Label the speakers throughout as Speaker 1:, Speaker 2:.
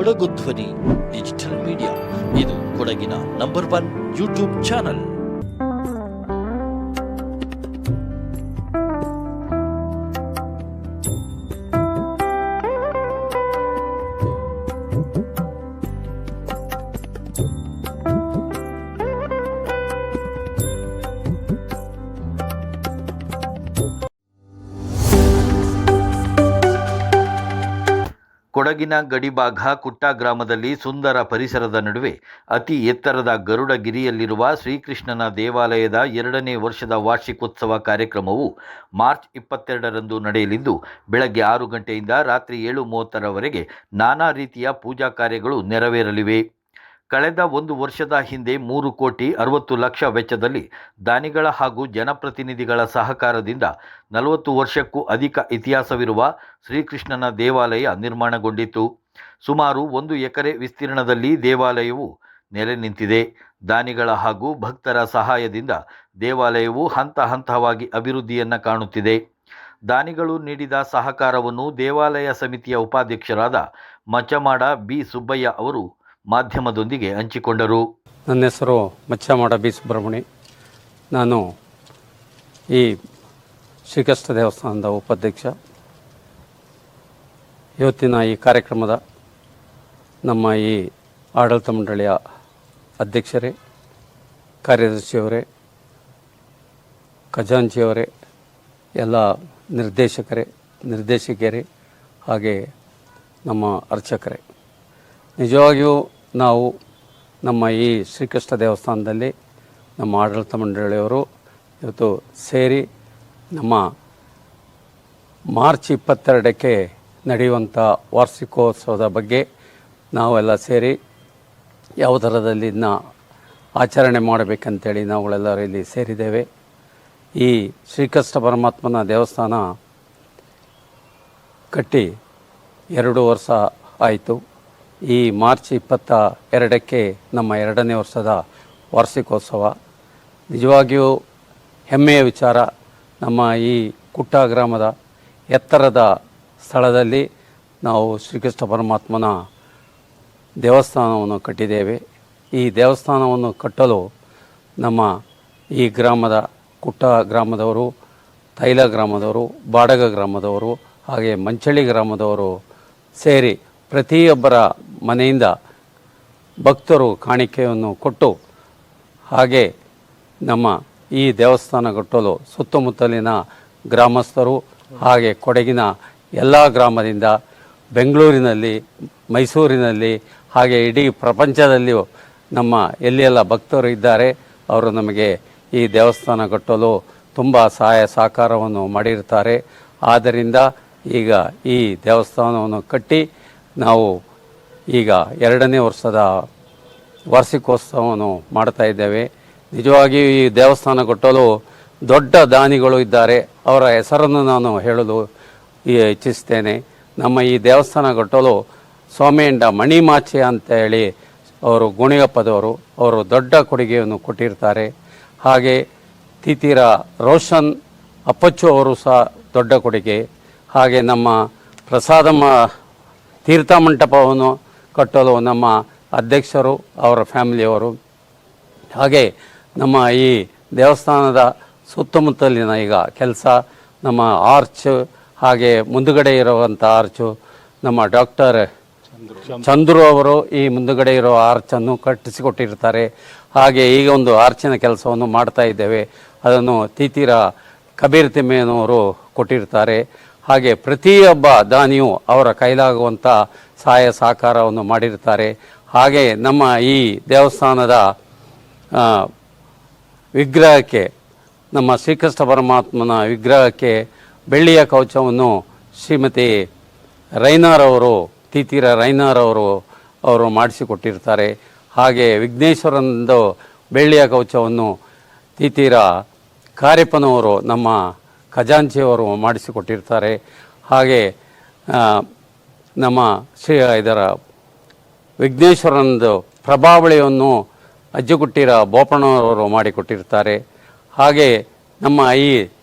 Speaker 1: ಕೊಡಗು ಧ್ವನಿ digital media, ಇದು ಕೊಡಗಿನ ನಂಬರ್ 1 ಯೂಟ್ಯೂಬ್ ಚಾನಲ್. ಕೊಡಗಿನ ಗಡಿಭಾಗ ಕುಟ್ಟ ಗ್ರಾಮದಲ್ಲಿ ಸುಂದರ ಪರಿಸರದ ನಡುವೆ ಅತಿ ಎತ್ತರದ ಗರುಡಗಿರಿಯಲ್ಲಿರುವ ಶ್ರೀಕೃಷ್ಣನ ದೇವಾಲಯದ 2ನೇ ವರ್ಷದ ವಾರ್ಷಿಕೋತ್ಸವ ಕಾರ್ಯಕ್ರಮವು ಮಾರ್ಚ್ 22ರಂದು ನಡೆಯಲಿದ್ದು, ಬೆಳಗ್ಗೆ 6 ಗಂಟೆಯಿಂದ ರಾತ್ರಿ 7:30ರವರೆಗೆ ನಾನಾ ರೀತಿಯ ಪೂಜಾ ಕಾರ್ಯಗಳು ನೆರವೇರಲಿವೆ. ಕಳೆದ 1 ವರ್ಷದ ಹಿಂದೆ 3,60,00,000 ವೆಚ್ಚದಲ್ಲಿ ದಾನಿಗಳ ಹಾಗೂ ಜನಪ್ರತಿನಿಧಿಗಳ ಸಹಕಾರದಿಂದ 40 ವರ್ಷಕ್ಕೂ ಅಧಿಕ ಇತಿಹಾಸವಿರುವ ಶ್ರೀಕೃಷ್ಣನ ದೇವಾಲಯ ನಿರ್ಮಾಣಗೊಂಡಿತ್ತು. ಸುಮಾರು 1 ಎಕರೆ ವಿಸ್ತೀರ್ಣದಲ್ಲಿ ದೇವಾಲಯವು ನೆಲೆ ನಿಂತಿದೆ. ದಾನಿಗಳ ಹಾಗೂ ಭಕ್ತರ ಸಹಾಯದಿಂದ ದೇವಾಲಯವು ಹಂತ ಹಂತವಾಗಿ ಅಭಿವೃದ್ಧಿಯನ್ನು ಕಾಣುತ್ತಿದೆ. ದಾನಿಗಳು ನೀಡಿದ ಸಹಕಾರವನ್ನು ದೇವಾಲಯ ಸಮಿತಿಯ ಉಪಾಧ್ಯಕ್ಷರಾದ ಮಚ್ಚಮಾಡ ಬಿ ಸುಬ್ಬಯ್ಯ ಅವರು ಮಾಧ್ಯಮದೊಂದಿಗೆ ಹಂಚಿಕೊಂಡರು.
Speaker 2: ನನ್ನ ಹೆಸರು ಮಚ್ಚಮಾಡ ಬಿ ಸುಬ್ರಹ್ಮಣ್ಯ. ನಾನು ಈ ಶ್ರೀಕೃಷ್ಣ ದೇವಸ್ಥಾನದ ಉಪಾಧ್ಯಕ್ಷ. ಇವತ್ತಿನ ಈ ಕಾರ್ಯಕ್ರಮದ ನಮ್ಮ ಈ ಆಡಳಿತ ಮಂಡಳಿಯ ಅಧ್ಯಕ್ಷರೇ, ಕಾರ್ಯದರ್ಶಿಯವರೇ, ಖಜಾಂಚಿಯವರೇ, ಎಲ್ಲ ನಿರ್ದೇಶಕಿಯರೇ, ಹಾಗೆ ನಮ್ಮ ಅರ್ಚಕರೇ, ನಿಜವಾಗಿಯೂ ನಾವು ನಮ್ಮ ಈ ಶ್ರೀಕೃಷ್ಣ ದೇವಸ್ಥಾನದಲ್ಲಿ ನಮ್ಮ ಆಡಳಿತ ಮಂಡಳಿಯವರು ಇವತ್ತು ಸೇರಿ ನಮ್ಮ ಮಾರ್ಚ್ 22ಕ್ಕೆ ನಡೆಯುವಂಥ ವಾರ್ಷಿಕೋತ್ಸವದ ಬಗ್ಗೆ ನಾವೆಲ್ಲ ಸೇರಿ ಯಾವ ಥರದಲ್ಲಿ ಇದನ್ನ ಆಚರಣೆ ಮಾಡಬೇಕಂತೇಳಿ ನಾವುಗಳೆಲ್ಲರೂ ಇಲ್ಲಿ ಸೇರಿದ್ದೇವೆ. ಈ ಶ್ರೀಕೃಷ್ಣ ಪರಮಾತ್ಮನ ದೇವಸ್ಥಾನ ಕಟ್ಟಿ 2 ವರ್ಷ ಆಯಿತು. ಈ ಮಾರ್ಚ್ 22ಕ್ಕೆ ನಮ್ಮ 2ನೇ ವರ್ಷದ ವಾರ್ಷಿಕೋತ್ಸವ. ನಿಜವಾಗಿಯೂ ಹೆಮ್ಮೆಯ ವಿಚಾರ. ನಮ್ಮ ಈ ಕುಟ್ಟ ಗ್ರಾಮದ ಎತ್ತರದ ಸ್ಥಳದಲ್ಲಿ ನಾವು ಶ್ರೀಕೃಷ್ಣ ಪರಮಾತ್ಮನ ದೇವಸ್ಥಾನವನ್ನು ಕಟ್ಟಿದ್ದೇವೆ. ಈ ದೇವಸ್ಥಾನವನ್ನು ಕಟ್ಟಲು ನಮ್ಮ ಈ ಗ್ರಾಮದ ಕುಟ್ಟ ಗ್ರಾಮದವರು, ತೈಲ ಗ್ರಾಮದವರು, ಬಾಡಗ ಗ್ರಾಮದವರು, ಹಾಗೆ ಮಂಚಳಿ ಗ್ರಾಮದವರು ಸೇರಿ ಪ್ರತಿಯೊಬ್ಬರ ಮನೆಯಿಂದ ಭಕ್ತರು ಕಾಣಿಕೆಯನ್ನು ಕೊಟ್ಟು, ಹಾಗೆ ನಮ್ಮ ಈ ದೇವಸ್ಥಾನ ಕಟ್ಟಲು ಸುತ್ತಮುತ್ತಲಿನ ಗ್ರಾಮಸ್ಥರು, ಹಾಗೆ ಕೊಡಗಿನ ಎಲ್ಲ ಗ್ರಾಮದಿಂದ, ಬೆಂಗಳೂರಿನಲ್ಲಿ, ಮೈಸೂರಿನಲ್ಲಿ, ಹಾಗೆ ಇಡೀ ಪ್ರಪಂಚದಲ್ಲಿಯೂ ನಮ್ಮ ಎಲ್ಲೆಲ್ಲ ಭಕ್ತರು ಇದ್ದಾರೆ ಅವರು ನಮಗೆ ಈ ದೇವಸ್ಥಾನ ಕಟ್ಟಲು ತುಂಬ ಸಹಾಯ ಸಹಕಾರವನ್ನು ಮಾಡಿರ್ತಾರೆ. ಆದ್ದರಿಂದ ಈಗ ಈ ದೇವಸ್ಥಾನವನ್ನು ಕಟ್ಟಿ ನಾವು ಈಗ 2ನೇ ವರ್ಷದ ವಾರ್ಷಿಕೋತ್ಸವವನ್ನು ಮಾಡ್ತಾ ಇದ್ದೇವೆ. ನಿಜವಾಗಿಯೂ ಈ ದೇವಸ್ಥಾನ ಕಟ್ಟಲು ದೊಡ್ಡ ದಾನಿಗಳು ಇದ್ದಾರೆ. ಅವರ ಹೆಸರನ್ನು ನಾನು ಹೇಳಲು ಇಚ್ಛಿಸ್ತೇನೆ. ನಮ್ಮ ಈ ದೇವಸ್ಥಾನ ಕಟ್ಟಲು ಸೋಮೇಂಡ ಮಣಿಮಾಚೆ ಅಂತ ಹೇಳಿ ಅವರು ಗುಣಿಗಪ್ಪದವರು, ಅವರು ದೊಡ್ಡ ಕೊಡುಗೆಯನ್ನು ಕೊಟ್ಟಿರ್ತಾರೆ. ಹಾಗೆ ತಿತಿರ ರೋಷನ್ ಅಪ್ಪಚ್ಚು ಅವರು ಸಹ ದೊಡ್ಡ ಕೊಡುಗೆ. ಹಾಗೆ ನಮ್ಮ ಪ್ರಸಾದಮ್ಮ ತೀರ್ಥ ಮಂಟಪವನ್ನು ಕಟ್ಟಲು ನಮ್ಮ ಅಧ್ಯಕ್ಷರು, ಅವರ ಫ್ಯಾಮಿಲಿಯವರು, ಹಾಗೆ ನಮ್ಮ ಈ ದೇವಸ್ಥಾನದ ಸುತ್ತಮುತ್ತಲಿನ ಈಗ ಕೆಲಸ, ನಮ್ಮ ಆರ್ಚ್, ಹಾಗೆ ಮುಂದುಗಡೆ ಇರುವಂಥ ಆರ್ಚು ನಮ್ಮ ಡಾಕ್ಟರ್ ಚಂದ್ರು ಅವರು ಈ ಮುಂದುಗಡೆ ಇರೋ ಆರ್ಚನ್ನು ಕಟ್ಟಿಸಿಕೊಟ್ಟಿರ್ತಾರೆ. ಹಾಗೆ ಈಗ ಒಂದು ಆರ್ಚಿನ ಕೆಲಸವನ್ನು ಮಾಡ್ತಾ ಇದ್ದೇವೆ. ಅದನ್ನು ತೀತೀರ ಕಬೀರ್ ತಿಮ್ಮೇನವರು ಕೊಟ್ಟಿರ್ತಾರೆ. ಹಾಗೆ ಪ್ರತಿಯೊಬ್ಬ ದಾನಿಯು ಅವರ ಕೈಲಾಗುವಂಥ ಸಹಾಯ ಸಹಕಾರವನ್ನು ಮಾಡಿರ್ತಾರೆ. ಹಾಗೆ ನಮ್ಮ ಈ ದೇವಸ್ಥಾನದ ವಿಗ್ರಹಕ್ಕೆ, ನಮ್ಮ ಶ್ರೀಕೃಷ್ಣ ಪರಮಾತ್ಮನ ವಿಗ್ರಹಕ್ಕೆ ಬೆಳ್ಳಿಯ ಕವಚವನ್ನು ಶ್ರೀಮತಿ ರೈನಾರವರು, ತೀತೀರ ರೈನಾರವರು ಮಾಡಿಸಿಕೊಟ್ಟಿರ್ತಾರೆ. ಹಾಗೆ ವಿಘ್ನೇಶ್ವರಂದು ಬೆಳ್ಳಿಯ ಕವಚವನ್ನು ತೀತೀರ ಕಾರ್ಯಪ್ಪನವರು, ನಮ್ಮ ಖಜಾಂಚಿಯವರು ಮಾಡಿಸಿಕೊಟ್ಟಿರ್ತಾರೆ. ಹಾಗೆ ನಮ್ಮ ಇದರ ವಿಘ್ನೇಶ್ವರನದು ಪ್ರಭಾವಳಿಯನ್ನು ಅಜ್ಜುಗುಟ್ಟಿರ ಬೋಪಣ್ಣವರು ಮಾಡಿಕೊಟ್ಟಿರ್ತಾರೆ. ಹಾಗೆ ನಮ್ಮ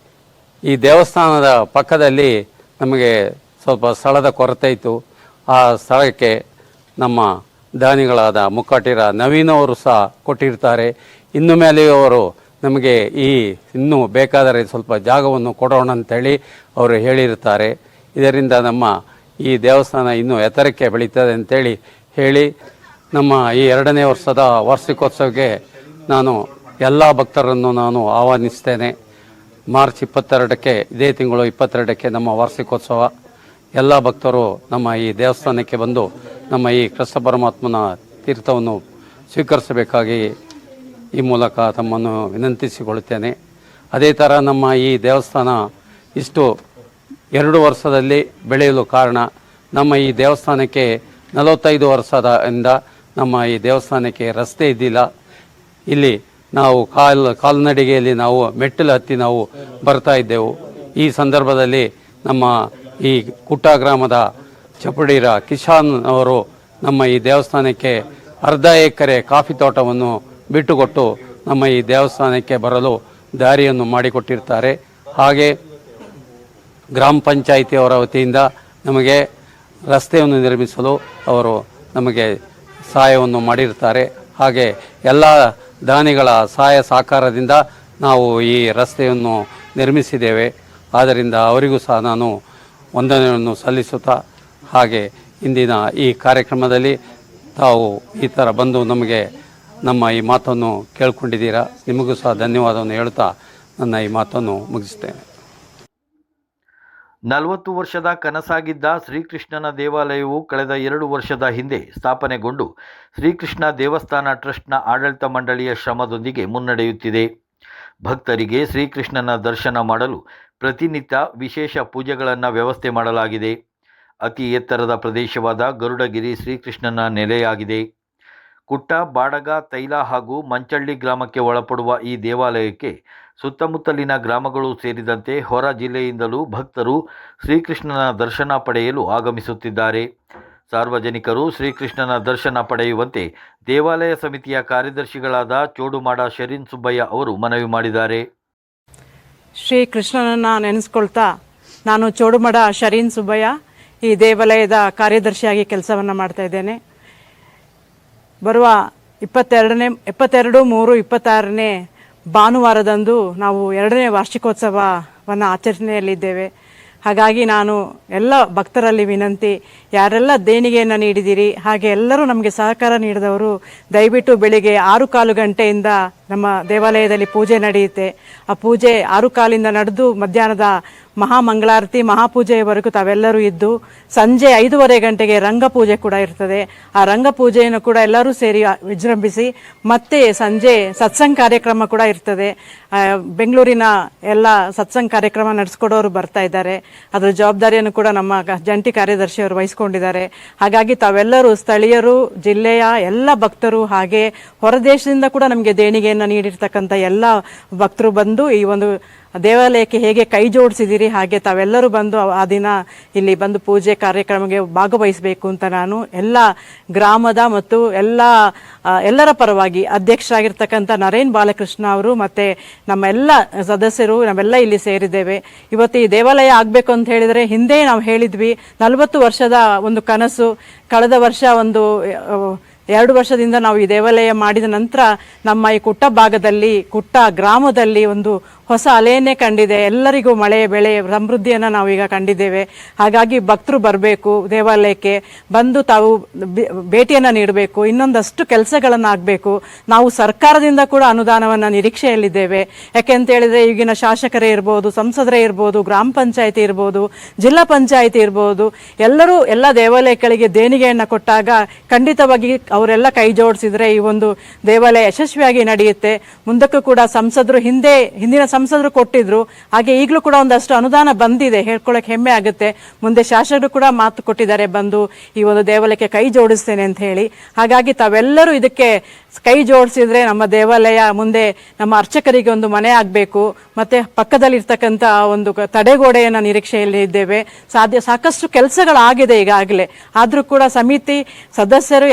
Speaker 2: ಈ ದೇವಸ್ಥಾನದ ಪಕ್ಕದಲ್ಲಿ ನಮಗೆ ಸ್ವಲ್ಪ ಸ್ಥಳದ ಕೊರತೆ ಇತ್ತು. ಆ ಸ್ಥಳಕ್ಕೆ ನಮ್ಮ ದಾನಿಗಳಾದ ಮುಕ್ಕಾಟಿರ ನವೀನ್ ಅವರು ಸಹ ಕೊಟ್ಟಿರ್ತಾರೆ. ಇನ್ನು ಮೇಲೆಯೂ ಅವರು ನಮಗೆ ಇನ್ನೂ ಬೇಕಾದರೆ ಸ್ವಲ್ಪ ಜಾಗವನ್ನು ಕೊಡೋಣ ಅಂತೇಳಿ ಅವರು ಹೇಳಿರ್ತಾರೆ. ಇದರಿಂದ ನಮ್ಮ ಈ ದೇವಸ್ಥಾನ ಇನ್ನೂ ಎತ್ತರಕ್ಕೆ ಬೆಳೀತದೆ ಅಂತೇಳಿ ಹೇಳಿ, ನಮ್ಮ ಈ 2ನೇ ವರ್ಷದ ವಾರ್ಷಿಕೋತ್ಸವಕ್ಕೆ ನಾನು ಎಲ್ಲ ಭಕ್ತರನ್ನು ನಾನು ಆಹ್ವಾನಿಸ್ತೇನೆ. ಮಾರ್ಚ್ 22ಕ್ಕೆ, ಇದೇ ತಿಂಗಳು 22ಕ್ಕೆ ನಮ್ಮ ವಾರ್ಷಿಕೋತ್ಸವ. ಎಲ್ಲ ಭಕ್ತರು ನಮ್ಮ ಈ ದೇವಸ್ಥಾನಕ್ಕೆ ಬಂದು ನಮ್ಮ ಈ ಕೃಷ್ಣ ಪರಮಾತ್ಮನ ತೀರ್ಥವನ್ನು ಸ್ವೀಕರಿಸಬೇಕಾಗಿ ಈ ಮೂಲಕ ತಮ್ಮನ್ನು ವಿನಂತಿಸಿಕೊಳ್ಳುತ್ತೇನೆ. ಅದೇ ಥರ ನಮ್ಮ ಈ ದೇವಸ್ಥಾನ ಇಷ್ಟು 2 ವರ್ಷದಲ್ಲಿ ಬೆಳೆಯಲು ಕಾರಣ, ನಮ್ಮ ಈ ದೇವಸ್ಥಾನಕ್ಕೆ 45 ವರ್ಷದಿಂದ ನಮ್ಮ ಈ ದೇವಸ್ಥಾನಕ್ಕೆ ರಸ್ತೆ ಇದ್ದಿಲ್ಲ. ಇಲ್ಲಿ ನಾವು ಕಾಲ್ನಡಿಗೆಯಲ್ಲಿ ನಾವು ಮೆಟ್ಟಿಲು ಹತ್ತಿ ನಾವು ಬರ್ತಾ ಇದ್ದೆವು. ಈ ಸಂದರ್ಭದಲ್ಲಿ ನಮ್ಮ ಈ ಕುಟ್ಟ ಗ್ರಾಮದ ಚಪುಡಿರ ಕಿಶಾನ್ ಅವರು ನಮ್ಮ ಈ ದೇವಸ್ಥಾನಕ್ಕೆ ಅರ್ಧ ಎಕರೆ ಕಾಫಿ ತೋಟವನ್ನು ಬಿಟ್ಟುಕೊಟ್ಟು ನಮ್ಮ ಈ ದೇವಸ್ಥಾನಕ್ಕೆ ಬರಲು ದಾರಿಯನ್ನು ಮಾಡಿಕೊಟ್ಟಿರ್ತಾರೆ. ಹಾಗೆ ಗ್ರಾಮ ಪಂಚಾಯಿತಿಯವರ ವತಿಯಿಂದ ನಮಗೆ ರಸ್ತೆಯನ್ನು ನಿರ್ಮಿಸಲು ಅವರು ನಮಗೆ ಸಹಾಯವನ್ನು ಮಾಡಿರ್ತಾರೆ. ಹಾಗೆ ಎಲ್ಲ ದಾನಿಗಳ ಸಹಾಯ ಸಹಕಾರದಿಂದ ನಾವು ಈ ರಸ್ತೆಯನ್ನು ನಿರ್ಮಿಸಿದ್ದೇವೆ. ಆದ್ದರಿಂದ ಅವರಿಗೂ ಸಹ ನಾನು ವಂದನೆಯನ್ನು ಸಲ್ಲಿಸುತ್ತಾ, ಹಾಗೆ ಇಂದಿನ ಈ ಕಾರ್ಯಕ್ರಮದಲ್ಲಿ ತಾವು ಈ ಥರ ಬಂದು ನಮಗೆ ನಮ್ಮ ಈ ಮಾತನ್ನು ಕೇಳ್ಕೊಂಡಿದ್ದೀರಾ. ನಿಮಗೂ ಸಹ ಧನ್ಯವಾದವನ್ನು ಹೇಳುತ್ತಾ ನನ್ನ ಈ ಮಾತನ್ನು ಮುಗಿಸ್ತೇನೆ.
Speaker 1: 40 ವರ್ಷದ ಕನಸಾಗಿದ್ದ ಶ್ರೀಕೃಷ್ಣನ ದೇವಾಲಯವು ಕಳೆದ 2 ವರ್ಷದ ಹಿಂದೆ ಸ್ಥಾಪನೆಗೊಂಡು ಶ್ರೀಕೃಷ್ಣ ದೇವಸ್ಥಾನ ಟ್ರಸ್ಟ್ನ ಆಡಳಿತ ಮಂಡಳಿಯ ಶ್ರಮದೊಂದಿಗೆ ಮುನ್ನಡೆಯುತ್ತಿದೆ. ಭಕ್ತರಿಗೆ ಶ್ರೀಕೃಷ್ಣನ ದರ್ಶನ ಮಾಡಲು ಪ್ರತಿನಿತ್ಯ ವಿಶೇಷ ಪೂಜೆಗಳನ್ನು ವ್ಯವಸ್ಥೆ ಮಾಡಲಾಗಿದೆ. ಅತಿ ಎತ್ತರದ ಪ್ರದೇಶವಾದ ಗರುಡಗಿರಿ ಶ್ರೀಕೃಷ್ಣನ ನೆಲೆಯಾಗಿದೆ. ಕುಟ್ಟ, ಬಾಡಗ, ತೈಲ ಹಾಗೂ ಮಂಚಳ್ಳಿ ಗ್ರಾಮಕ್ಕೆ ಒಳಪಡುವ ಈ ದೇವಾಲಯಕ್ಕೆ ಸುತ್ತಮುತ್ತಲಿನ ಗ್ರಾಮಗಳು ಸೇರಿದಂತೆ ಹೊರ ಜಿಲ್ಲೆಯಿಂದಲೂ ಭಕ್ತರು ಶ್ರೀಕೃಷ್ಣನ ದರ್ಶನ ಪಡೆಯಲು ಆಗಮಿಸುತ್ತಿದ್ದಾರೆ. ಸಾರ್ವಜನಿಕರು ಶ್ರೀಕೃಷ್ಣನ ದರ್ಶನ ಪಡೆಯುವಂತೆ ದೇವಾಲಯ ಸಮಿತಿಯ ಕಾರ್ಯದರ್ಶಿಗಳಾದ ಚೋಡುಮಾಡ ಶರೀನ್ ಸುಬ್ಬಯ್ಯ ಅವರು ಮನವಿ ಮಾಡಿದ್ದಾರೆ.
Speaker 3: ಶ್ರೀಕೃಷ್ಣನನ್ನು ನೆನೆಸ್ಕೊಳ್ತಾ ನಾನು ಚೋಡುಮಡ ಶರೀನ್ ಸುಬ್ಬಯ್ಯ ಈ ದೇವಾಲಯದ ಕಾರ್ಯದರ್ಶಿಯಾಗಿ ಕೆಲಸವನ್ನು ಮಾಡ್ತಾ ಇದ್ದೇನೆ. ಬರುವ 22/3/26 ಭಾನುವಾರದಂದು ನಾವು 2ನೇ ವಾರ್ಷಿಕೋತ್ಸವವನ್ನು ಆಚರಣೆಯಲ್ಲಿದ್ದೇವೆ. ಹಾಗಾಗಿ ನಾನು ಎಲ್ಲ ಭಕ್ತರಲ್ಲಿ ವಿನಂತಿ, ಯಾರೆಲ್ಲ ದೇಣಿಗೆಯನ್ನು ನೀಡಿದ್ದೀರಿ ಹಾಗೆ ಎಲ್ಲರೂ ನಮಗೆ ಸಹಕಾರ ನೀಡಿದವರು ದಯವಿಟ್ಟು ಬೆಳಿಗ್ಗೆ 6:15 ಗಂಟೆಯಿಂದ ನಮ್ಮ ದೇವಾಲಯದಲ್ಲಿ ಪೂಜೆ ನಡೆಯುತ್ತೆ. ಆ ಪೂಜೆ 6:15 ನಡೆದು ಮಧ್ಯಾಹ್ನದ ಮಹಾಮಂಗಳಾರತಿ ಮಹಾಪೂಜೆಯವರೆಗೂ ತಾವೆಲ್ಲರೂ ಇದ್ದು ಸಂಜೆ 5:15 ಗಂಟೆಗೆ ರಂಗಪೂಜೆ ಕೂಡ ಇರ್ತದೆ. ಆ ರಂಗಪೂಜೆಯನ್ನು ಕೂಡ ಎಲ್ಲರೂ ಸೇರಿ ವಿಜೃಂಭಿಸಿ ಮತ್ತೆ ಸಂಜೆ ಸತ್ಸಂಗ ಕಾರ್ಯಕ್ರಮ ಕೂಡ ಇರ್ತದೆ. ಬೆಂಗಳೂರಿನ ಎಲ್ಲ ಸತ್ಸಂಗ ಕಾರ್ಯಕ್ರಮ ನಡೆಸ್ಕೊಡೋರು ಬರ್ತಾ ಇದ್ದಾರೆ. ಅದರ ಜವಾಬ್ದಾರಿಯನ್ನು ಕೂಡ ನಮ್ಮ ಜಂಟಿ ಕಾರ್ಯದರ್ಶಿಯವರು ವಹಿಸ್ಕೊಂಡಿದ್ದಾರೆ. ಹಾಗಾಗಿ ತಾವೆಲ್ಲರೂ ಸ್ಥಳೀಯರು, ಜಿಲ್ಲೆಯ ಎಲ್ಲ ಭಕ್ತರು ಹಾಗೆ ಹೊರದೇಶದಿಂದ ಕೂಡ ನಮಗೆ ದೇಣಿಗೆಯನ್ನು ನೀಡಿರ್ತಕ್ಕಂಥ ಎಲ್ಲ ಭಕ್ತರು ಬಂದು ಈ ಒಂದು ದೇವಾಲಯಕ್ಕೆ ಹೇಗೆ ಕೈ ಜೋಡಿಸಿದ್ದೀರಿ ಹಾಗೆ ತಾವೆಲ್ಲರೂ ಬಂದು ಆ ದಿನ ಇಲ್ಲಿ ಬಂದು ಪೂಜೆ ಕಾರ್ಯಕ್ರಮಕ್ಕೆ ಭಾಗವಹಿಸಬೇಕು ಅಂತ ನಾನು ಎಲ್ಲ ಗ್ರಾಮದ ಮತ್ತು ಎಲ್ಲರ ಪರವಾಗಿ ಅಧ್ಯಕ್ಷರಾಗಿರ್ತಕ್ಕಂಥ ನರೇನ್ ಬಾಲಕೃಷ್ಣ ಅವರು ಮತ್ತು ನಮ್ಮ ಎಲ್ಲ ಸದಸ್ಯರು ನಾವೆಲ್ಲ ಇಲ್ಲಿ ಸೇರಿದ್ದೇವೆ. ಇವತ್ತು ಈ ದೇವಾಲಯ ಆಗಬೇಕು ಅಂತ ಹೇಳಿದರೆ ಹಿಂದೆ ನಾವು ಹೇಳಿದ್ವಿ 40 ವರ್ಷದ ಒಂದು ಕನಸು. ಕಳೆದ ವರ್ಷ 2 ವರ್ಷದಿಂದ ನಾವು ಈ ದೇವಾಲಯ ಮಾಡಿದ ನಂತರ ನಮ್ಮ ಈ ಕುಟ್ಟ ಭಾಗದಲ್ಲಿ, ಕುಟ್ಟ ಗ್ರಾಮದಲ್ಲಿ ಒಂದು ಹೊಸ ಅಲೆಯನ್ನೇ ಕಂಡಿದೆ. ಎಲ್ಲರಿಗೂ ಮಳೆ ಬೆಳೆ ಸಮೃದ್ಧಿಯನ್ನು ನಾವೀಗ ಕಂಡಿದ್ದೇವೆ. ಹಾಗಾಗಿ ಭಕ್ತರು ಬರಬೇಕು, ದೇವಾಲಯಕ್ಕೆ ಬಂದು ತಾವು ಭೇಟಿಯನ್ನು ನೀಡಬೇಕು, ಇನ್ನೊಂದಷ್ಟು ಕೆಲಸಗಳನ್ನು ಆಗಬೇಕು. ನಾವು ಸರ್ಕಾರದಿಂದ ಕೂಡ ಅನುದಾನವನ್ನು ನಿರೀಕ್ಷೆಯಲ್ಲಿದ್ದೇವೆ. ಯಾಕೆಂತ ಹೇಳಿದ್ರೆ ಈಗಿನ ಶಾಸಕರೇ ಇರ್ಬೋದು, ಸಂಸದರೇ ಇರ್ಬೋದು, ಗ್ರಾಮ ಪಂಚಾಯಿತಿ ಇರ್ಬೋದು, ಜಿಲ್ಲಾ ಪಂಚಾಯಿತಿ ಇರ್ಬೋದು, ಎಲ್ಲರೂ ಎಲ್ಲ ದೇವಾಲಯಗಳಿಗೆ ದೇಣಿಗೆಯನ್ನು ಕೊಟ್ಟಾಗ ಖಂಡಿತವಾಗಿ ಅವರೆಲ್ಲ ಕೈ ಜೋಡಿಸಿದ್ರೆ ಈ ಒಂದು ದೇವಾಲಯ ಯಶಸ್ವಿಯಾಗಿ ನಡೆಯುತ್ತೆ. ಮುಂದಕ್ಕೂ ಕೂಡ ಹಿಂದಿನ ಸಂಸದರು ಕೊಟ್ಟಿದ್ರು, ಹಾಗೆ ಈಗಲೂ ಕೂಡ ಒಂದಷ್ಟು ಅನುದಾನ ಬಂದಿದೆ, ಹೇಳ್ಕೊಳ್ಳೋಕೆ ಹೆಮ್ಮೆ ಆಗುತ್ತೆ. ಮುಂದೆ ಶಾಸಕರು ಕೂಡ ಮಾತು ಕೊಟ್ಟಿದ್ದಾರೆ, ಬಂದು ಈ ಒಂದು ದೇವಾಲಯಕ್ಕೆ ಕೈ ಜೋಡಿಸ್ತೇನೆ ಅಂತ ಹೇಳಿ. ಹಾಗಾಗಿ ತಾವೆಲ್ಲರೂ ಇದಕ್ಕೆ ಕೈ ಜೋಡಿಸಿದ್ರೆ ನಮ್ಮ ದೇವಾಲಯ ಮುಂದೆ ನಮ್ಮ ಅರ್ಚಕರಿಗೆ ಒಂದು ಮನೆ ಆಗಬೇಕು. ಮತ್ತೆ ಪಕ್ಕದಲ್ಲಿರ್ತಕ್ಕಂಥ ಒಂದು ತಡೆಗೋಡೆಯನ್ನು ನಿರೀಕ್ಷೆಯಲ್ಲಿ ಇದ್ದೇವೆ. ಸಾಕಷ್ಟು ಕೆಲಸಗಳಾಗಿದೆ ಈಗಾಗಲೇ. ಆದರೂ ಕೂಡ ಸಮಿತಿ ಸದಸ್ಯರು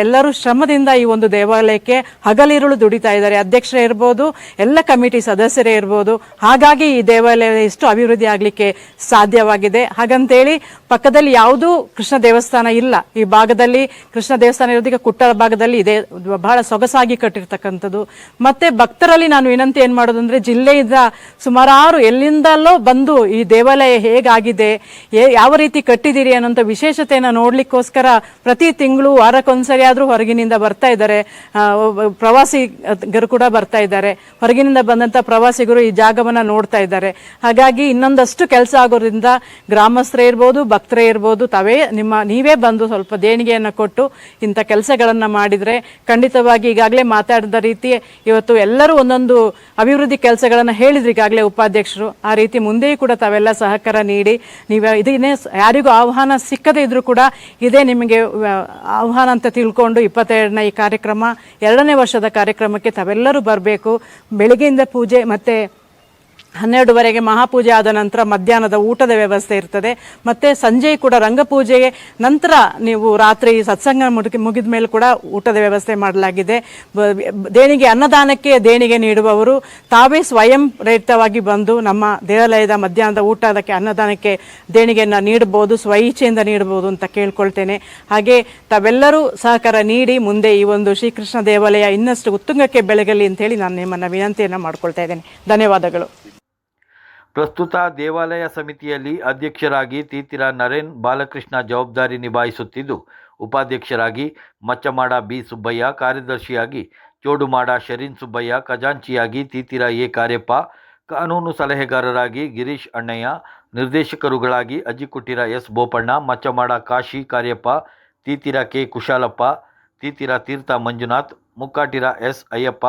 Speaker 3: ಎಲ್ಲರೂ ಶ್ರಮದಿಂದ ಈ ಒಂದು ದೇವಾಲಯಕ್ಕೆ ಹಗಲಿರುಳು ದುಡಿತಾ ಇದ್ದಾರೆ. ಅಧ್ಯಕ್ಷರೇ ಇರ್ಬೋದು, ಎಲ್ಲ ಕಮಿಟಿ ಸದಸ್ಯರು ಪರಿಸರ ಇರ್ಬೋದು. ಹಾಗಾಗಿ ಈ ದೇವಾಲಯ ಇಷ್ಟು ಅಭಿವೃದ್ಧಿ ಆಗಲಿಕ್ಕೆ ಸಾಧ್ಯವಾಗಿದೆ. ಹಾಗಂತೇಳಿ ಪಕ್ಕದಲ್ಲಿ ಯಾವುದೂ ಕೃಷ್ಣ ದೇವಸ್ಥಾನ ಇಲ್ಲ. ಈ ಭಾಗದಲ್ಲಿ ಕೃಷ್ಣ ದೇವಸ್ಥಾನ ಇರೋದಕ್ಕೆ ಕುಟ್ಟರ ಭಾಗದಲ್ಲಿ ಇದೆ, ಬಹಳ ಸೊಗಸಾಗಿ ಕಟ್ಟಿರ್ತಕ್ಕಂಥದ್ದು. ಮತ್ತೆ ಭಕ್ತರಲ್ಲಿ ನಾನು ವಿನಂತಿ ಏನು ಮಾಡೋದಂದ್ರೆ, ಜಿಲ್ಲೆಯಿಂದ ಸುಮಾರು ಎಲ್ಲಿಂದಲೋ ಬಂದು ಈ ದೇವಾಲಯ ಹೇಗಾಗಿದೆ, ಯಾವ ರೀತಿ ಕಟ್ಟಿದ್ದೀರಿ ಅನ್ನೋಂಥ ವಿಶೇಷತೆಯನ್ನು ನೋಡ್ಲಿಕ್ಕೋಸ್ಕರ ಪ್ರತಿ ತಿಂಗಳು ವಾರಕ್ಕೊಂದ್ಸರಿ ಆದರೂ ಹೊರಗಿನಿಂದ ಬರ್ತಾ ಇದ್ದಾರೆ. ಪ್ರವಾಸಿಗರು ಕೂಡ ಬರ್ತಾ ಇದ್ದಾರೆ. ಹೊರಗಿನಿಂದ ಬಂದಂತ ಪ್ರವಾಸಿಗರು ಈ ಜಾಗವನ್ನ ನೋಡ್ತಾ ಇದ್ದಾರೆ. ಹಾಗಾಗಿ ಇನ್ನೊಂದಷ್ಟು ಕೆಲಸ ಆಗೋದ್ರಿಂದ ಗ್ರಾಮಸ್ಥರೇ ಇರ್ಬೋದು, ಭಕ್ತರೇ ಇರ್ಬೋದು, ನೀವೇ ಬಂದು ಸ್ವಲ್ಪ ದೇಣಿಗೆಯನ್ನು ಕೊಟ್ಟು ಇಂಥ ಕೆಲಸಗಳನ್ನ ಮಾಡಿದ್ರೆ ಖಂಡಿತವಾಗಿ ಈಗಾಗಲೇ ಮಾತಾಡಿದ ರೀತಿ ಇವತ್ತು ಎಲ್ಲರೂ ಒಂದೊಂದು ಅಭಿವೃದ್ಧಿ ಕೆಲಸಗಳನ್ನ ಹೇಳಿದ್ರು ಈಗಾಗಲೇ ಉಪಾಧ್ಯಕ್ಷರು. ಆ ರೀತಿ ಮುಂದೆಯೂ ಕೂಡ ತಾವೆಲ್ಲ ಸಹಕಾರ ನೀಡಿ, ನೀವು ಇದನ್ನೇ ಯಾರಿಗೂ ಆಹ್ವಾನ ಸಿಕ್ಕದೇ ಇದ್ರೂ ಕೂಡ ಇದೇ ನಿಮಗೆ ಆಹ್ವಾನ ಅಂತ ತಿಳ್ಕೊಂಡು 22ನೇ ಈ ಕಾರ್ಯಕ್ರಮ 2ನೇ ವರ್ಷದ ಕಾರ್ಯಕ್ರಮಕ್ಕೆ ತಾವೆಲ್ಲರೂ ಬರಬೇಕು. ಬೆಳಗ್ಗೆಯಿಂದ ಪೂಜೆ ಮತ್ತೆ 12ವರೆಗೆ ಮಹಾಪೂಜೆ ಆದ ನಂತರ ಮಧ್ಯಾಹ್ನದ ಊಟದ ವ್ಯವಸ್ಥೆ ಇರ್ತದೆ. ಮತ್ತೆ ಸಂಜೆ ಕೂಡ ರಂಗಪೂಜೆಗೆ ನಂತರ ನೀವು ರಾತ್ರಿ ಸತ್ಸಂಗ ಮುಗಿದ ಮೇಲೆ ಕೂಡ ಊಟದ ವ್ಯವಸ್ಥೆ ಮಾಡಲಾಗಿದೆ. ದೇಣಿಗೆ ಅನ್ನದಾನಕ್ಕೆ ದೇಣಿಗೆ ನೀಡುವವರು ತಾವೇ ಸ್ವಯಂ ಪ್ರೇರಿತವಾಗಿ ಬಂದು ನಮ್ಮ ದೇವಾಲಯದ ಮಧ್ಯಾಹ್ನದ ಊಟದಕ್ಕೆ ಅನ್ನದಾನಕ್ಕೆ ದೇಣಿಗೆಯನ್ನು ನೀಡಬಹುದು, ಸ್ವಇಚ್ಛೆಯಿಂದ ನೀಡಬಹುದು ಅಂತ ಕೇಳ್ಕೊಳ್ತೇನೆ. ಹಾಗೆ ತಾವೆಲ್ಲರೂ ಸಹಕಾರ ನೀಡಿ ಮುಂದೆ ಈ ಒಂದು ಶ್ರೀಕೃಷ್ಣ ದೇವಾಲಯ ಇನ್ನಷ್ಟು ಉತ್ತುಂಗಕ್ಕೆ ಬೆಳಗಲಿ ಅಂತೇಳಿ ನಾನು ನಿಮ್ಮನ್ನು ವಿನಂತಿಯನ್ನು ಮಾಡ್ಕೊಳ್ತಾ ಇದ್ದೇನೆ. ಧನ್ಯವಾದಗಳು.
Speaker 1: ಪ್ರಸ್ತುತ ದೇವಾಲಯ ಸಮಿತಿಯಲ್ಲಿ ಅಧ್ಯಕ್ಷರಾಗಿ ತೀತಿರ ನರೇನ್ ಬಾಲಕೃಷ್ಣ ಜವಾಬ್ದಾರಿ ನಿಭಾಯಿಸುತ್ತಿದ್ದು, ಉಪಾಧ್ಯಕ್ಷರಾಗಿ ಮಚ್ಚಮಾಡ ಬಿ ಸುಬ್ಬಯ್ಯ, ಕಾರ್ಯದರ್ಶಿಯಾಗಿ ಚೋಡುಮಾಡ ಶರೀನ್ ಸುಬ್ಬಯ್ಯ, ಖಜಾಂಚಿಯಾಗಿ ತೀತಿರ ಎ ಕಾರ್ಯಪ್ಪ, ಕಾನೂನು ಸಲಹೆಗಾರರಾಗಿ ಗಿರೀಶ್ ಅಣ್ಣಯ್ಯ, ನಿರ್ದೇಶಕರುಗಳಾಗಿ ಅಜ್ಜಿಕುಟ್ಟಿರ ಎಸ್ ಬೋಪಣ್ಣ, ಮಚ್ಚಮಾಡ ಕಾಶಿ ಕಾರ್ಯಪ್ಪ, ತೀತಿರ ಕೆ ಕುಶಾಲಪ್ಪ, ತೀತಿರ ತೀರ್ಥ ಮಂಜುನಾಥ್, ಮುಕ್ಕಾಟಿರ ಎಸ್ ಅಯ್ಯಪ್ಪ,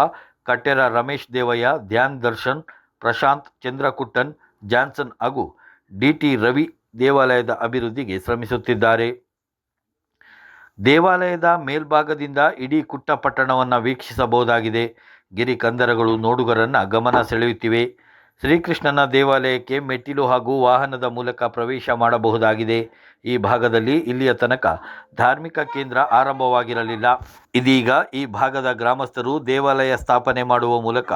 Speaker 1: ಕಟ್ಟೆರ ರಮೇಶ್ ದೇವಯ್ಯ, ಧ್ಯಾನ್ ದರ್ಶನ್, ಪ್ರಶಾಂತ್, ಚಂದ್ರಕುಟ್ಟನ್, ಜಾನ್ಸನ್ ಹಾಗೂ ಡಿಟಿ ರವಿ ದೇವಾಲಯದ ಅಭಿವೃದ್ಧಿಗೆ ಶ್ರಮಿಸುತ್ತಿದ್ದಾರೆ. ದೇವಾಲಯದ ಮೇಲ್ಭಾಗದಿಂದ ಇಡೀ ಕುಟ್ಟ ಪಟ್ಟಣವನ್ನು ವೀಕ್ಷಿಸಬಹುದಾಗಿದೆ. ಗಿರಿ ಕಂದರಗಳು ನೋಡುಗರನ್ನು ಗಮನ ಸೆಳೆಯುತ್ತಿವೆ. ಶ್ರೀಕೃಷ್ಣನ ದೇವಾಲಯಕ್ಕೆ ಮೆಟ್ಟಿಲು ಹಾಗೂ ವಾಹನದ ಮೂಲಕ ಪ್ರವೇಶ ಮಾಡಬಹುದಾಗಿದೆ. ಈ ಭಾಗದಲ್ಲಿ ಇಲ್ಲಿಯ ತನಕ ಧಾರ್ಮಿಕ ಕೇಂದ್ರ ಆರಂಭವಾಗಿರಲಿಲ್ಲ. ಇದೀಗ ಈ ಭಾಗದ ಗ್ರಾಮಸ್ಥರು ದೇವಾಲಯ ಸ್ಥಾಪನೆ ಮಾಡುವ ಮೂಲಕ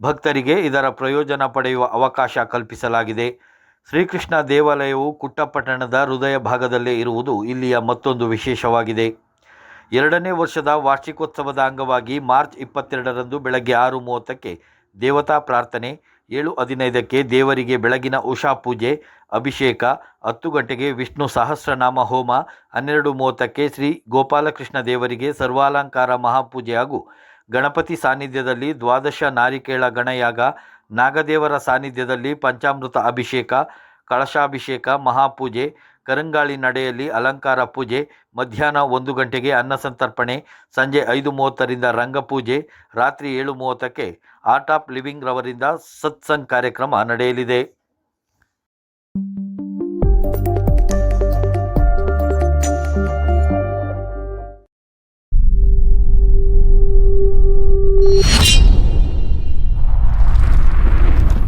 Speaker 1: ಭಕ್ತರಿಗೆ ಇದರ ಪ್ರಯೋಜನ ಪಡೆಯುವ ಅವಕಾಶ ಕಲ್ಪಿಸಲಾಗಿದೆ. ಶ್ರೀಕೃಷ್ಣ ದೇವಾಲಯವು ಕುಟ್ಟಪಟ್ಟಣದ ಹೃದಯ ಭಾಗದಲ್ಲೇ ಇರುವುದು ಇಲ್ಲಿಯ ಮತ್ತೊಂದು ವಿಶೇಷವಾಗಿದೆ. 2ನೇ ವರ್ಷದ ವಾರ್ಷಿಕೋತ್ಸವದ ಅಂಗವಾಗಿ ಮಾರ್ಚ್ 22ರಂದು ಬೆಳಗ್ಗೆ 6:30ಕ್ಕೆ ದೇವತಾ ಪ್ರಾರ್ಥನೆ, 7:15ಕ್ಕೆ ದೇವರಿಗೆ ಬೆಳಗಿನ ಉಷಾ ಪೂಜೆ, ಅಭಿಷೇಕ, 10 ಗಂಟೆಗೆ ವಿಷ್ಣು ಸಹಸ್ರನಾಮ ಹೋಮ, 12:30ಕ್ಕೆ ಶ್ರೀ ಗೋಪಾಲಕೃಷ್ಣ ದೇವರಿಗೆ ಸರ್ವಾಲಂಕಾರ ಮಹಾಪೂಜೆ ಹಾಗೂ ಗಣಪತಿ ಸಾನ್ನಿಧ್ಯದಲ್ಲಿ ದ್ವಾದಶ ನಾರಿಕೇಳ ಗಣಯಾಗ, ನಾಗದೇವರ ಸಾನ್ನಿಧ್ಯದಲ್ಲಿ ಪಂಚಾಮೃತ ಅಭಿಷೇಕ, ಕಳಶಾಭಿಷೇಕ, ಮಹಾಪೂಜೆ, ಕರಂಗಾಳಿ ನಡೆಯಲ್ಲಿ ಅಲಂಕಾರ ಪೂಜೆ, ಮಧ್ಯಾಹ್ನ 1 ಗಂಟೆಗೆ ಅನ್ನಸಂತರ್ಪಣೆ, ಸಂಜೆ 5:30ರಿಂದ ರಂಗಪೂಜೆ, ರಾತ್ರಿ 7:30ಕ್ಕೆ ಆರ್ಟ್ ಆಫ್ ಲಿವಿಂಗ್ ರವರಿಂದ ಸತ್ಸಂಗ್ ಕಾರ್ಯಕ್ರಮ ನಡೆಯಲಿದೆ.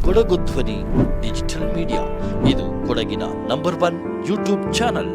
Speaker 1: ಕೊಡಗು ಧ್ವನಿ ಡಿಜಿಟಲ್ ಮೀಡಿಯಾ, ಇದು ಕೊಡಗಿನ ನಂಬರ್ 1 ಯೂಟ್ಯೂಬ್ ಚಾನಲ್.